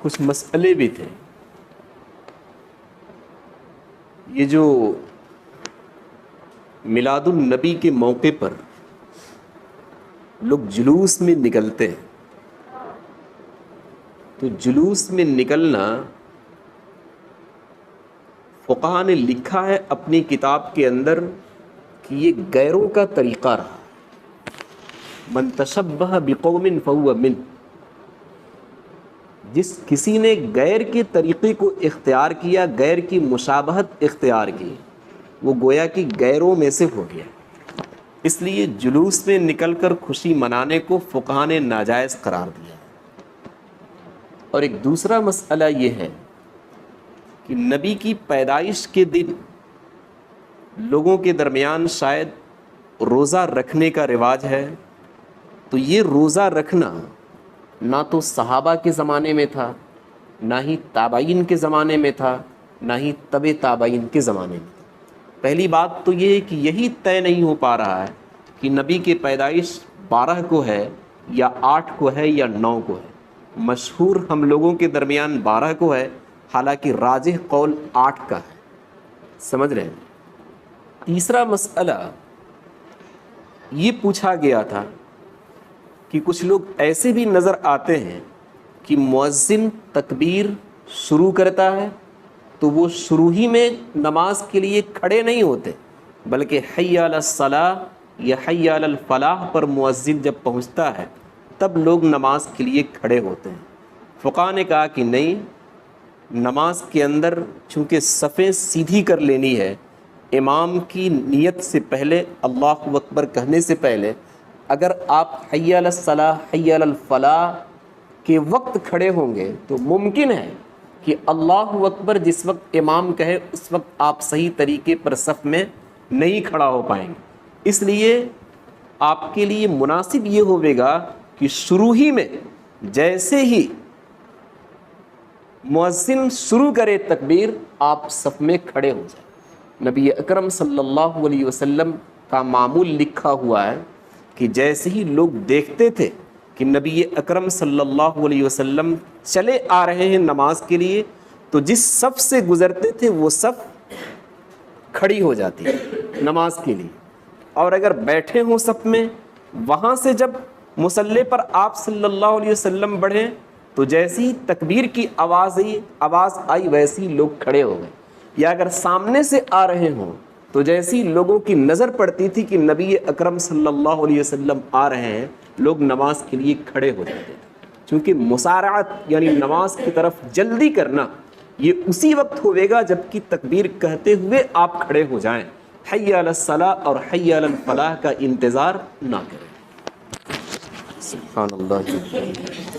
کچھ مسئلے بھی تھے. یہ جو میلاد النبی کے موقع پر لوگ جلوس میں نکلتے ہیں، تو جلوس میں نکلنا فقہا نے لکھا ہے اپنی کتاب کے اندر کہ یہ غیروں کا طریقہ رہا. من تشبہ بقوم فہو منہ، جس کسی نے غیر کے طریقے کو اختیار کیا، غیر کی مشابہت اختیار کی، وہ گویا کہ غیروں میں سے ہو گیا. اس لیے جلوس میں نکل کر خوشی منانے کو فقہا نے ناجائز قرار دیا. اور ایک دوسرا مسئلہ یہ ہے کہ نبی کی پیدائش کے دن لوگوں کے درمیان شاید روزہ رکھنے کا رواج ہے، تو یہ روزہ رکھنا نہ تو صحابہ کے زمانے میں تھا، نہ ہی تابعین کے زمانے میں تھا، نہ ہی تبع تابعین کے زمانے میں تھا. پہلی بات تو یہ ہے کہ یہی طے نہیں ہو پا رہا ہے کہ نبی کی پیدائش 12 کو ہے یا 8 کو ہے یا 9 کو ہے. مشہور ہم لوگوں کے درمیان 12 کو ہے، حالانکہ راجح قول 8 کا ہے. سمجھ رہے ہیں؟ تیسرا مسئلہ یہ پوچھا گیا تھا کہ کچھ لوگ ایسے بھی نظر آتے ہیں کہ مؤذن تکبیر شروع کرتا ہے تو وہ شروع ہی میں نماز کے لیے کھڑے نہیں ہوتے، بلکہ حی علی الصلاۃ یا حی علی الفلاح پر مؤذن جب پہنچتا ہے تب لوگ نماز کے لیے کھڑے ہوتے ہیں. فقہا نے کہا کہ نہیں، نماز کے اندر چونکہ صفیں سیدھی کر لینی ہے، امام کی نیت سے پہلے، اللہ اکبر کہنے سے پہلے اگر آپ حی علی الصلاۃ حی علی الفلاح کے وقت کھڑے ہوں گے تو ممکن ہے کہ اللہ اکبر جس وقت امام کہے اس وقت آپ صحیح طریقے پر صف میں نہیں کھڑا ہو پائیں گے. اس لیے آپ کے لیے مناسب یہ ہوئے گا کہ شروع ہی میں جیسے ہی مؤذن شروع کرے تکبیر، آپ صف میں کھڑے ہو جائیں. نبی اکرم صلی اللہ علیہ وسلم کا معمول لکھا ہوا ہے کہ جیسے ہی لوگ دیکھتے تھے کہ نبی اکرم صلی اللہ علیہ وسلم چلے آ رہے ہیں نماز کے لیے، تو جس صف سے گزرتے تھے وہ صف کھڑی ہو جاتی ہے نماز کے لیے. اور اگر بیٹھے ہوں صف میں، وہاں سے جب مصلی پر آپ صلی اللہ علیہ وسلم بڑھیں تو جیسی تکبیر کی آواز آئی ویسی لوگ کھڑے ہو گئے. یا اگر سامنے سے آ رہے ہوں تو جیسی لوگوں کی نظر پڑتی تھی کہ نبی اکرم صلی اللہ علیہ وسلم آ رہے ہیں، لوگ نماز کے لیے کھڑے ہو جاتے تھے. چونکہ مسارعت یعنی نماز کی طرف جلدی کرنا یہ اسی وقت ہوئے گا جب کہ تکبیر کہتے ہوئے آپ کھڑے ہو جائیں. حی علی الصلاۃ اور حی علی الفلاح کا انتظار نہ کریں. سبحان اللہ.